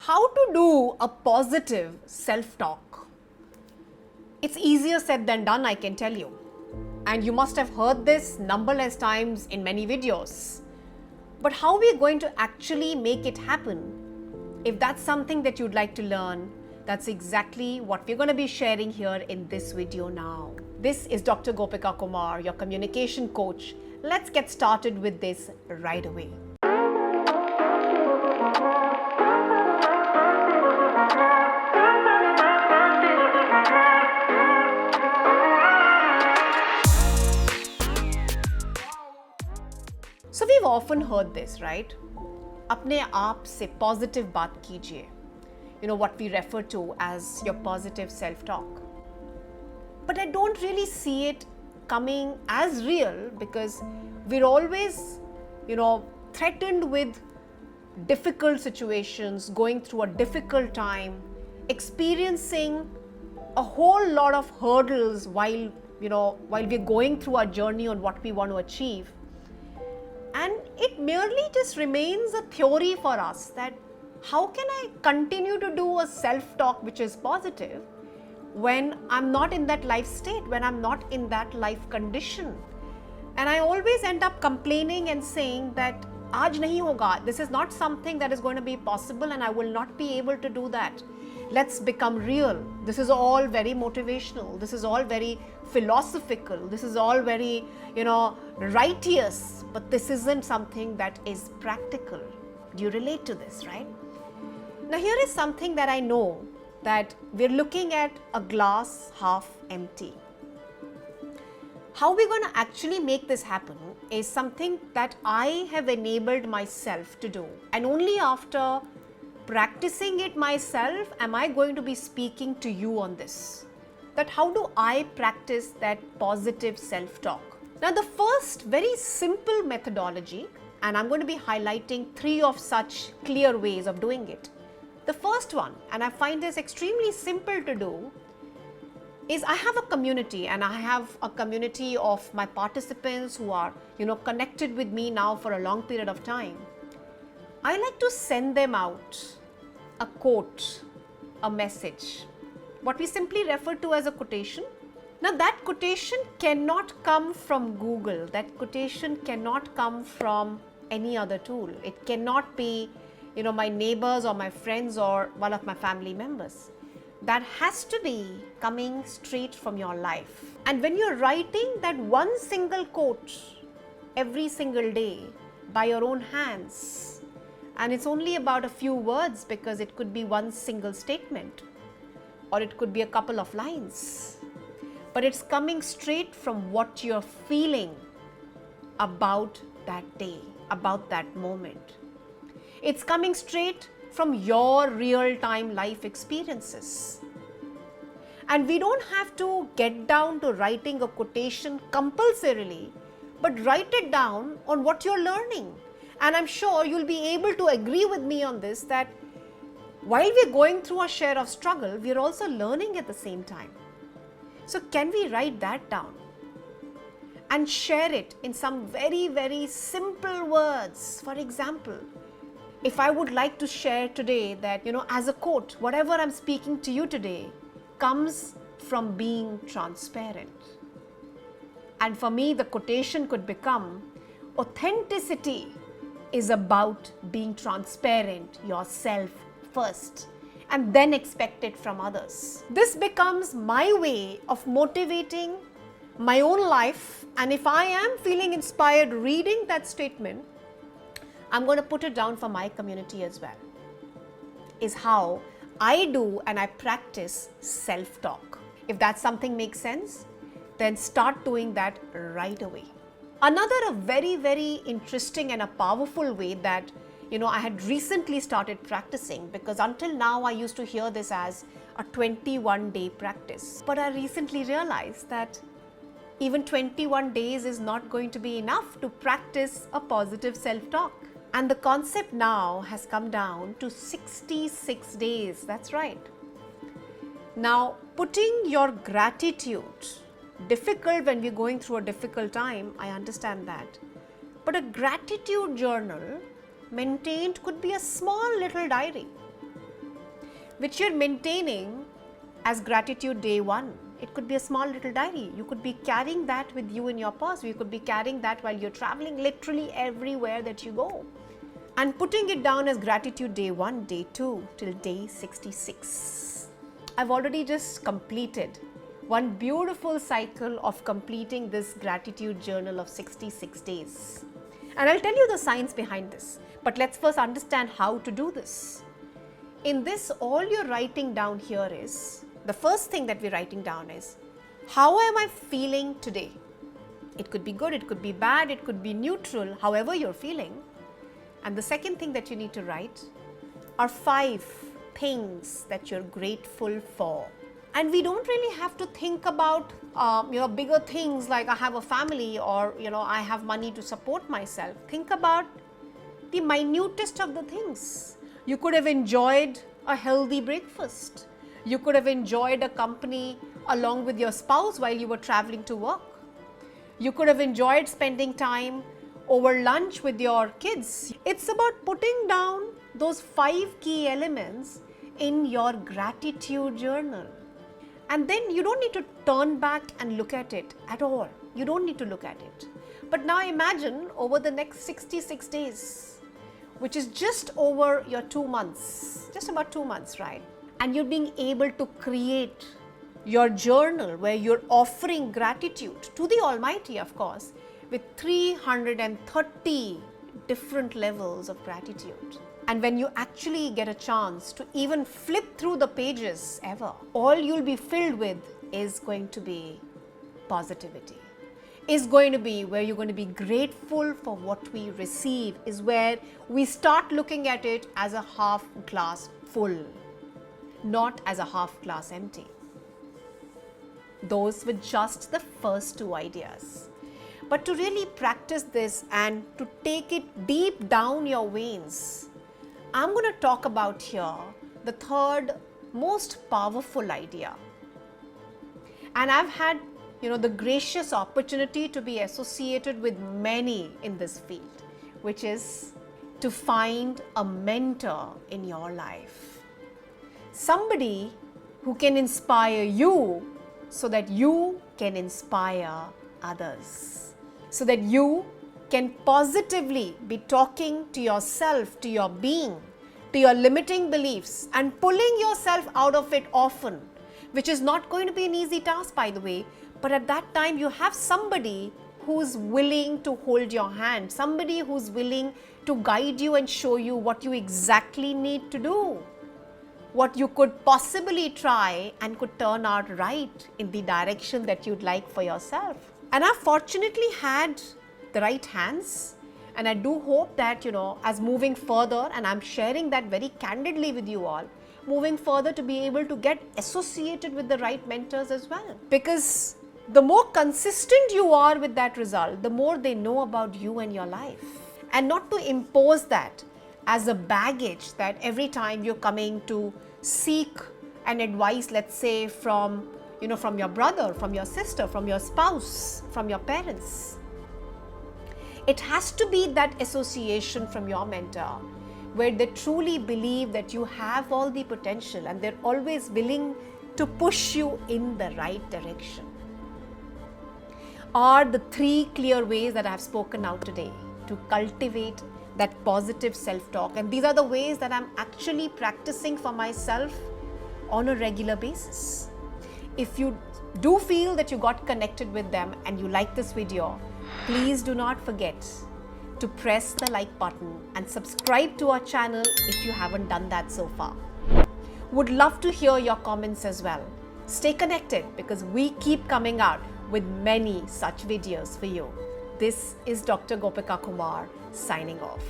How to do a positive self-talk? It's easier said than done, I can tell you. And you must have heard this numberless times in many videos. But how are we going to actually make it happen? If that's something that you'd like to learn, that's exactly what we're going to be sharing here in this video now. This is Dr. Gopika Kumar, your communication coach. Let's get started with this right away. So we've often heard this, right? अपने आप से positive बात कीजिए. You know what we refer to as your positive self-talk. But I don't really see it coming as real because we're always, threatened with difficult situations, going through a difficult time, experiencing a whole lot of hurdles while we're going through our journey on what we want to achieve. And it merely just remains a theory for us that how can I continue to do a self-talk which is positive when I'm not in that life state, when I'm not in that life condition. And I always end up complaining and saying that aaj nahi hoga, this is not something that is going to be possible and I will not be able to do that. Let's become real. This is all very motivational. This is all very philosophical. This is all very, righteous. But this isn't something that is practical. Do you relate to this, right? Now here is something that I know, that we're looking at a glass half empty. How we're going to actually make this happen is something that I have enabled myself to do. And only after practicing it myself am I going to be speaking to you on this. That how do I practice that positive self-talk? Now the first very simple methodology, and I'm going to be highlighting 3 of such clear ways of doing it. The first one, and I find this extremely simple to do, is I have a community, and I have a community of my participants who are, connected with me now for a long period of time. I like to send them out a quote, a message, what we simply refer to as a quotation. Now that quotation cannot come from Google. That quotation cannot come from any other tool. It cannot be, my neighbors or my friends or one of my family members. That has to be coming straight from your life. And when you're writing that one single quote every single day by your own hands, and it's only about a few words because it could be one single statement or it could be a couple of lines, but it's coming straight from what you're feeling about that day, about that moment. It's coming straight from your real-time life experiences. And we don't have to get down to writing a quotation compulsorily, but write it down on what you're learning. And I'm sure you'll be able to agree with me on this, that while we're going through a share of struggle, we're also learning at the same time. So can we write that down and share it in some very, very simple words? For example, if I would like to share today that, as a quote, whatever I'm speaking to you today comes from being transparent. And for me, the quotation could become, authenticity is about being transparent yourself first and then expect it from others. This becomes my way of motivating my own life, and if I am feeling inspired reading that statement, I'm going to put it down for my community as well. Is how I do and I practice self-talk. If that something makes sense, then start doing that right away. Another a very, very interesting and a powerful way that I had recently started practicing, because until now I used to hear this as a 21-day practice. But I recently realized that even 21 days is not going to be enough to practice a positive self-talk. And the concept now has come down to 66 days. That's right. Now, putting your gratitude, difficult when we're going through a difficult time, I understand that. But a gratitude journal maintained could be a small little diary. which you're maintaining as gratitude day one. It could be a small little diary. You could be carrying that with you in your purse. You could be carrying that while you're traveling literally everywhere that you go. And putting it down as gratitude day 1, day 2 till day 66. I've already just completed one beautiful cycle of completing this gratitude journal of 66 days. And I'll tell you the science behind this. But let's first understand how to do this. In this, all you're writing down here is, the first thing that we're writing down is, how am I feeling today? It could be good, it could be bad, it could be neutral, however you're feeling. And the second thing that you need to write are 5 things that you're grateful for. And we don't really have to think about bigger things like I have a family or I have money to support myself. Think about the minutest of the things. You could have enjoyed a healthy breakfast. You could have enjoyed a company along with your spouse while you were traveling to work. You could have enjoyed spending time over lunch with your kids. It's about putting down those 5 key elements in your gratitude journal. And then you don't need to turn back and look at it at all. You don't need to look at it. But now imagine over the next 66 days, which is just over your 2 months, just about 2 months, right? And you're being able to create your journal where you're offering gratitude to the Almighty, of course, with 330 different levels of gratitude. And when you actually get a chance to even flip through the pages ever, all you'll be filled with is going to be positivity. Is going to be where you're going to be grateful for what we receive, is where we start looking at it as a half glass full, not as a half glass empty. Those were just the first 2 ideas. But to really practice this and to take it deep down your veins, I'm going to talk about here the third most powerful idea. And I've had the gracious opportunity to be associated with many in this field, which is to find a mentor in your life. Somebody who can inspire you so that you can inspire others. So that you can positively be talking to yourself, to your being, to your limiting beliefs and pulling yourself out of it often, which is not going to be an easy task, by the way. But at that time, you have somebody who's willing to hold your hand, somebody who's willing to guide you and show you what you exactly need to do, what you could possibly try and could turn out right in the direction that you'd like for yourself. And I've fortunately had the right hands, and I do hope that, as moving further, and I'm sharing that very candidly with you all, moving further to be able to get associated with the right mentors as well. Because the more consistent you are with that result, the more they know about you and your life. And not to impose that as a baggage that every time you're coming to seek an advice, let's say from your brother, from your sister, from your spouse, from your parents. It has to be that association from your mentor where they truly believe that you have all the potential and they're always willing to push you in the right direction. Are the 3 clear ways that I have spoken out today to cultivate that positive self-talk. And these are the ways that I'm actually practicing for myself on a regular basis. If you do feel that you got connected with them and you like this video, please do not forget to press the like button and subscribe to our channel if you haven't done that so far. Would love to hear your comments as well. Stay connected because we keep coming out with many such videos for you. This is Dr. Gopika Kumar signing off.